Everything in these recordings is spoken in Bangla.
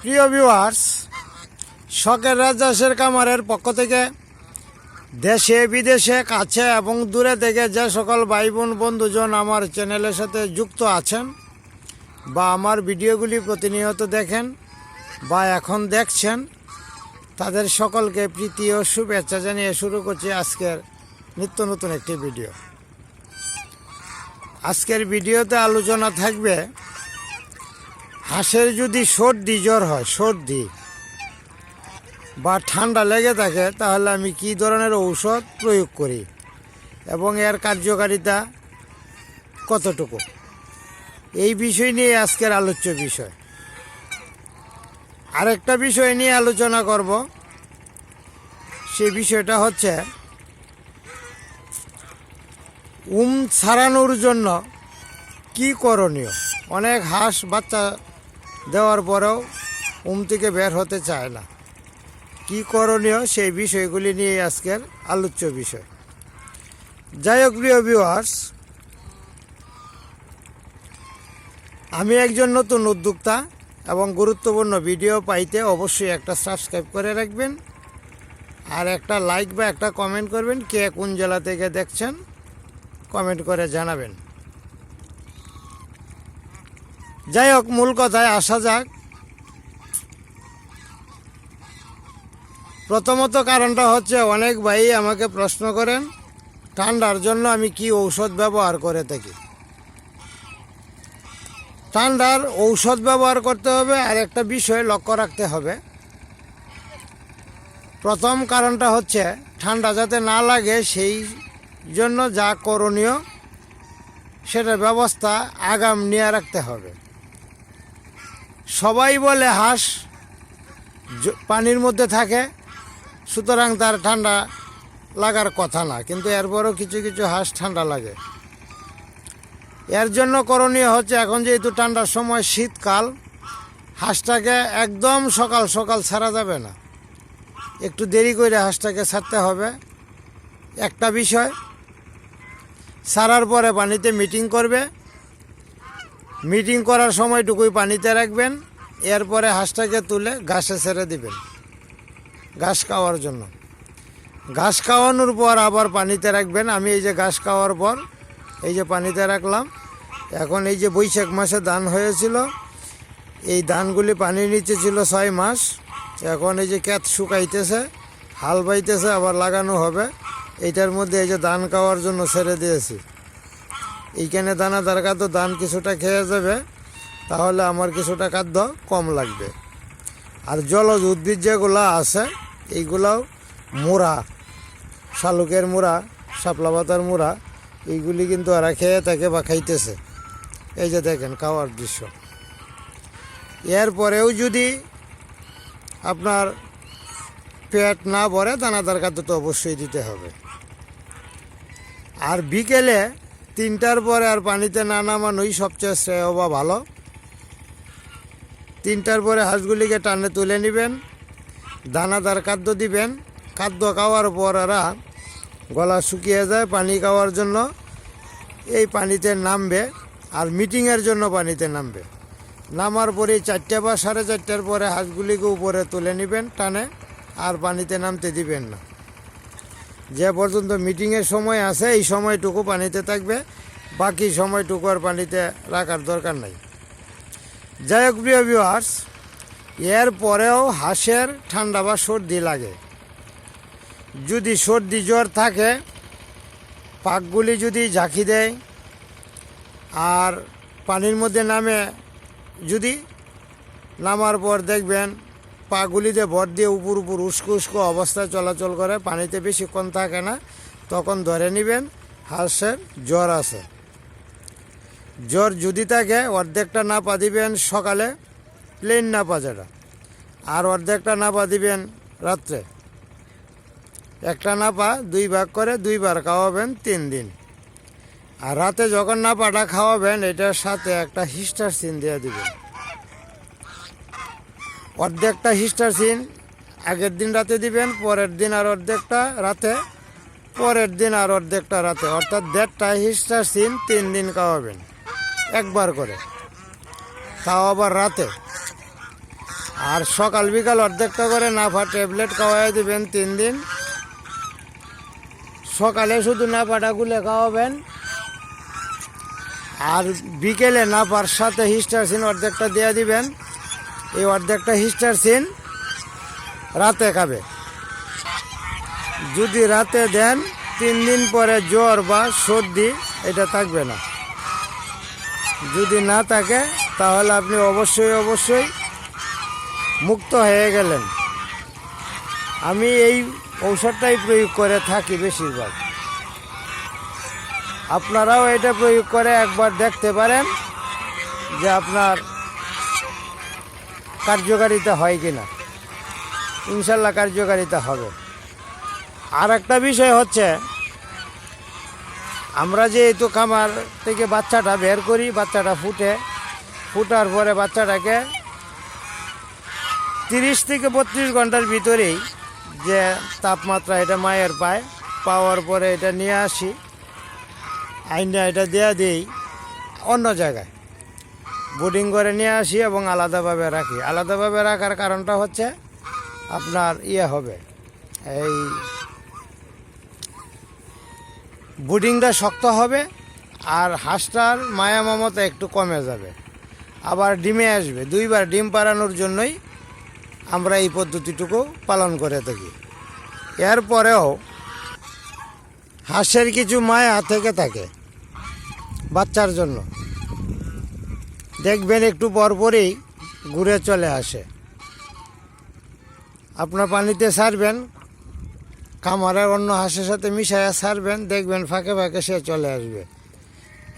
প্রিয় ভিউয়ার্স, শখের রাজা কামারের পক্ষ থেকে দেশে বিদেশে কাছে এবং দূরে থেকে যে সকল ভাই বোন বন্ধুজন আমার চ্যানেলের সাথে যুক্ত আছেন বা আমার ভিডিওগুলি প্রতিনিয়ত দেখেন বা এখন দেখছেন, তাদের সকলকে প্রীতি ও শুভেচ্ছা জানিয়ে শুরু করছি আজকের নিত্য নতুন একটি ভিডিও। আজকের ভিডিওতে আলোচনা থাকবে হাঁসের যদি সর্দি জ্বর হয়, সর্দি বা ঠান্ডা লেগে থাকে, তাহলে আমি কি ধরনের ঔষধ প্রয়োগ করি এবং এর কার্যকারিতা কতটুকু, এই বিষয় নিয়ে আজকের আলোচ্য বিষয়। আরেকটা বিষয় নিয়ে আলোচনা করব, সেই বিষয়টা হচ্ছে ছাড়ানোর জন্য কি করণীয়। অনেক হাঁস বাচ্চা দেওয়ার পরেও থেকে বের হতে চায় না, কি করণীয় সেই বিষয়গুলি নিয়ে আজকের আলোচ্য বিষয়। যাই হোক প্রিয় ভিউয়ার্স, আমি একজন নতুন উদ্যোক্তা এবং গুরুত্বপূর্ণ ভিডিও পাইতে অবশ্যই একটা সাবস্ক্রাইব করে রাখবেন আর একটা লাইক বা একটা কমেন্ট করবেন। কে কোন জেলা থেকে দেখছেন কমেন্ট করে জানাবেন। যাই হোক, মূল কথায় আসা যাক। প্রথমত কারণটা হচ্ছে, অনেক ভাই আমাকে প্রশ্ন করেন ঠান্ডার জন্য আমি কি ঔষধ ব্যবহার করে থাকি। ঠান্ডার ঔষধ ব্যবহার করতে হবে আর একটা বিষয় লক্ষ্য রাখতে হবে। প্রথম কারণটা হচ্ছে ঠান্ডা যাতে না লাগে, সেই জন্য যা করণীয় সেটার ব্যবস্থা আগাম নিয়ে রাখতে হবে। সবাই বলে হাঁস পানির মধ্যে থাকে, সুতরাং তার ঠান্ডা লাগার কথা না, কিন্তু এরপরও কিছু কিছু হাঁস ঠান্ডা লাগে। এর জন্য করণীয় হচ্ছে, এখন যেহেতু ঠান্ডার সময় শীতকাল, হাঁসটাকে একদম সকাল সকাল ছাড়া যাবে না, একটু দেরি করে হাঁসটাকে ছাড়তে হবে। একটা বিষয়, ছাড়ার পরে পানিতে মিটিং করবে, মিটিং করার সময়টুকুই পানিতে রাখবেন, এরপরে হাঁসটাকে তুলে ঘাসে ছেড়ে দিবেন ঘাস খাওয়ার জন্য। ঘাস খাওয়ানোর পর আবার পানিতে রাখবেন। আমি এই যে ঘাস খাওয়ার পর এই যে পানিতে রাখলাম, এখন এই যে বৈশাখ মাসে ধান হয়েছিল, এই ধানগুলি পানির নিচে ছিল 6 মাস। এখন এই যে ক্ষেত শুকাইতেছে, হাল বাইতেছে, আবার লাগানো হবে। এইটার মধ্যে এই যে ধান খাওয়ার জন্য ছেড়ে দিয়েছি। এইখানে দানাদার খাদ্য ধান কিছুটা খেয়ে যাবে, তাহলে আমার কিছুটা খাদ্য কম লাগবে। আর জলজ উদ্ভিদ যেগুলো আছে, এইগুলাও মোড়া, শালুকের মোড়া, শাপলা পাতার মোড়া, এইগুলি কিন্তু এরা খেয়ে থাকে বা খাইতেছে। এই যে দেখেন খাওয়ার দৃশ্য। এরপরেও যদি আপনার পেট না ভরে, দানাদার খাদ্য তো অবশ্যই দিতে হবে। আর বিকেলে 3টার পরে আর পানিতে না নামানোই সবচেয়ে শ্রেয় বা ভালো। 3টার পরে হাঁসগুলিকে টানে তুলে নেবেন, দানাদার খাদ্য দিবেন। খাদ্য খাওয়ার পর এরা গলা শুকিয়ে যায়, পানি খাওয়ার জন্য এই পানিতে নামবে আর মিটিংয়ের জন্য পানিতে নামবে। নামার পরে 4টা বা 4:30টার পরে হাঁসগুলিকে উপরে তুলে নেবেন টানে, আর পানিতে নামতে দিবেন না। যে পর্যন্ত মিটিংয়ের সময় আছে এই সময়টুকু পানিতে থাকবে, বাকি সময়টুকু আর পানিতে রাখার দরকার নাই। যাই হোক প্রিয় ভিউয়ার্স, এর পরেও হাঁসের ঠান্ডা বা সর্দি লাগে। যদি সর্দি জ্বর থাকে, পাকগুলি যদি ঝাঁকি দেয় আর পানির মধ্যে নামে, যদি নামার পর দেখবেন পাগুলিতে ভর দিয়ে উপর উপর উস্কো উস্কো অবস্থায় চলাচল করে, পানিতে বেশিক্ষণ থাকে না, তখন ধরে নেবেন হাঁসের জ্বর আছে। জ্বর যদি থাকে, অর্ধেকটা নাপা দিবেন সকালে, প্লেন নাপা যেটা, আর অর্ধেকটা নাপা দিবেন রাত্রে। একটা নাপা 2 ভাগ করে 2 বার খাওয়াবেন 3 দিন। আর রাতে যখন নাপাটা খাওয়াবেন, এটার সাথে একটা হিস্টারসিন দিয়ে দিবেন। অর্ধেকটা হিস্টারসিন আগের দিন রাতে দিবেন, পরের দিন আর অর্ধেকটা রাতে, পরের দিন আর অর্ধেকটা রাতে, অর্থাৎ 1.5টা হিস্টারসিন 3 দিন খাওয়াবেন একবার করে, তাও আবার রাতে। আর সকাল বিকাল অর্ধেকটা করে নাফা ট্যাবলেট খাওয়াই দিবেন 3 দিন। সকালে শুধু নাফাটা গুলে খাওয়াবেন, আর বিকেলে নাফার সাথে হিস্টারসিন অর্ধেকটা দিয়ে দিবেন। এই অর্ধেকটা হিস্টারসিন রাতে খাবে। যদি রাতে দেন 3 দিন পরে জ্বর বা সর্দি এটা থাকবে না। যদি না থাকে তাহলে আপনি অবশ্যই মুক্ত হয়ে গেলেন। আমি এই ঔষধটাই প্রয়োগ করে থাকি বেশিরভাগ। আপনারাও এটা প্রয়োগ করে একবার দেখতে পারেন যে আপনার কার্যকারিতা হয় কিনা। ইনশাল্লাহ কার্যকারিতা হবে। আর একটা বিষয় হচ্ছে, আমরা যেহেতু খামার থেকে বাচ্চাটা বের করি, বাচ্চাটা ফুটার পরে বাচ্চাটাকে 30 থেকে 32 ঘন্টার ভিতরেই যে তাপমাত্রা এটা মায়ের পাওয়ার পরে এটা নিয়ে আসি, আইনা এটা দেয়া দিই অন্য জায়গায় বোর্ডিং করে নিয়ে আসি এবং আলাদাভাবে রাখি। আলাদাভাবে রাখার কারণটা হচ্ছে আপনার হবে, এই বোর্ডিংটা শক্ত হবে আর হাঁসটার মায়া মমতা একটু কমে যাবে, আবার ডিমে আসবে। 2বার ডিম পাড়ানোর জন্যই আমরা এই পদ্ধতিটুকু পালন করে থাকি। এরপরেও হাঁসের কিছু মায়া থেকে থাকে বাচ্চার জন্য, দেখবেন একটু পরপরই ঘুরে চলে আসে। আপনার পানিতে ছাড়বেন, খামারের অন্য হাঁসের সাথে মিশাইয়া ছাড়বেন, দেখবেন ফাঁকে ফাঁকে সে চলে আসবে।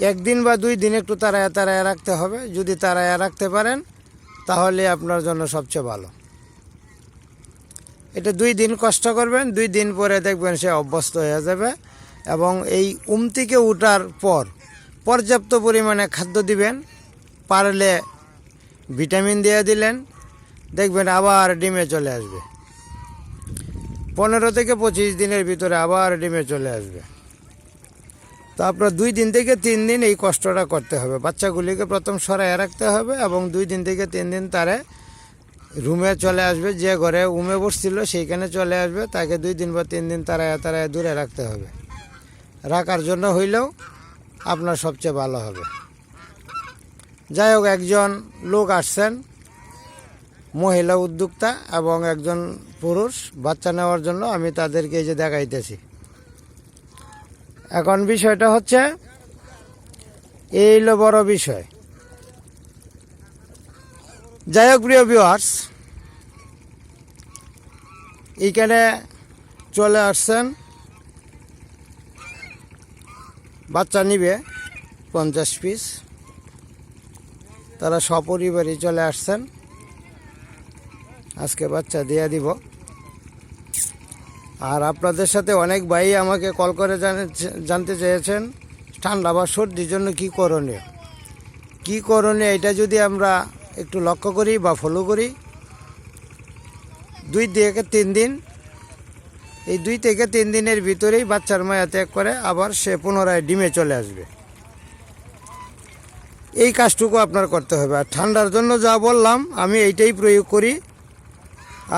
1 দিন বা 2 দিন একটু তাড়ায় রাখতে হবে। যদি তাড়ায় রাখতে পারেন তাহলে আপনার জন্য সবচেয়ে ভালো। এটা 2 দিন কষ্ট করবেন, 2 দিন পরে দেখবেন সে অভ্যস্ত হয়ে যাবে। এবং এই থেকে ওঠার পর পর্যাপ্ত পরিমাণে খাদ্য দিবেন, পারলে ভিটামিন দিয়ে দিলেন, দেখবেন আবার ডিমে চলে আসবে। 15 থেকে 25 দিনের ভিতরে আবার ডিমে চলে আসবে। তো আপনার 2 দিন থেকে 3 দিন এই কষ্টটা করতে হবে। বাচ্চাগুলিকে প্রথম সরাইয়া রাখতে হবে এবং 2 দিন থেকে 3 দিন তারে রুমে চলে আসবে। যে ঘরে উমে বসছিল সেইখানে চলে আসবে, তাকে 2 দিন বা 3 দিন তারায় দূরে রাখতে হবে। রাখার জন্য হইলেও আপনার সবচেয়ে ভালো হবে। যাই হোক, একজন লোক আসছেন, মহিলা উদ্যোক্তা এবং একজন পুরুষ বাচ্চা নেওয়ার জন্য। আমি তাদেরকে এই যে দেখাইতেছি। এখন বিষয়টা হচ্ছে, এই হলো বড় বিষয়। যাই হোক প্রিয় ভিউয়ার্স, এইখানে চলে আসছেন, বাচ্চা নিবে 50 পিস। তারা সপরিবারই চলে আসছেন, আজকে বাচ্চা দিয়ে দিব। আর আপনাদের সাথে অনেক ভাই আমাকে কল করে জানতে চেয়েছেন ঠান্ডা বা সর্দির জন্য কী করণীয় এটা যদি আমরা একটু লক্ষ্য করি বা ফলো করি। 2 থেকে 3 দিন, এই 2 থেকে 3 দিনের ভিতরেই বাচ্চার মায়া ত্যাগ করে আবার সে পুনরায় ডিমে চলে আসবে। এই কাজটুকু আপনার করতে হবে। আর ঠান্ডার জন্য যা বললাম আমি এইটাই প্রয়োগ করি।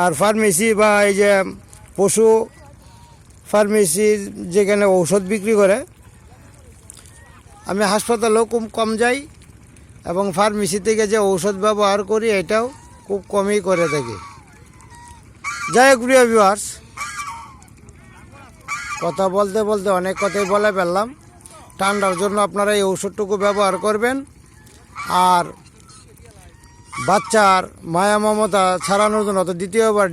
আর ফার্মেসি বা এই যে পশু ফার্মেসি যেখানে ঔষধ বিক্রি করে, আমি হাসপাতালেও খুব কম যাই এবং ফার্মেসি থেকে যে ঔষধ ব্যবহার করি এটাও খুব কমই করে থাকি। যাই হোক প্রিয় ভিউয়ার্স, কথা বলতে বলতে অনেক কথাই বলে ফেললাম। ঠান্ডার জন্য আপনারা এই ঔষধটুকু ব্যবহার করবেন। আর বাচ্চার মায়া মমতা ছাড়ানোর জন্য, তো দ্বিতীয়বার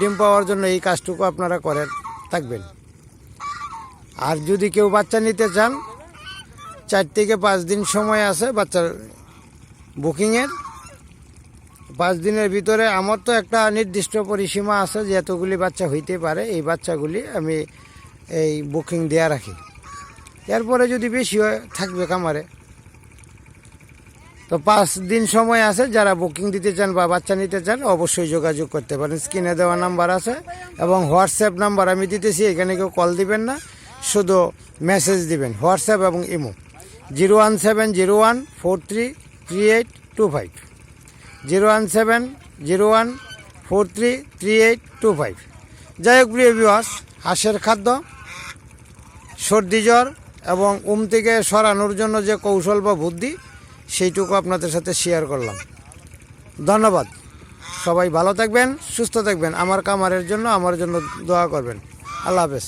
ডিম পাওয়ার জন্য এই কাজটুকু আপনারা করে থাকবেন। আর যদি কেউ বাচ্চা নিতে চান, 4 থেকে 5 দিন সময় আছে বাচ্চার বুকিংয়ের। 5 দিনের ভিতরে আমার তো একটা নির্দিষ্ট পরিসীমা আছে যে এতগুলি বাচ্চা হইতে পারে। এই বাচ্চাগুলি আমি এই বুকিং দেওয়া রাখি। এরপরে যদি বেশি হয় থাকবে খামারে। তো 5 দিন সময় আছে। যারা বুকিং দিতে চান বা বাচ্চা নিতে চান অবশ্যই যোগাযোগ করতে পারেন। স্ক্রিনে দেওয়া নাম্বার আছে এবং হোয়াটসঅ্যাপ নাম্বার আমি দিতেছি। এখানে কেউ কল দিবেন না, শুধু মেসেজ দিবেন হোয়াটসঅ্যাপ এবং ইমো 01701433825 017 01433825। যাই হোক প্রিয় ভিউয়ার্স, হাঁসের খাদ্য সর্দি জ্বর এবং থেকে সরানোর জন্য যে কৌশল বা বুদ্ধি সেইটুকু আপনাদের সাথে শেয়ার করলাম। ধন্যবাদ। সবাই ভালো থাকবেন, সুস্থ থাকবেন। আমার খামারের জন্য, আমার জন্য দোয়া করবেন। আল্লাহ হাফেজ।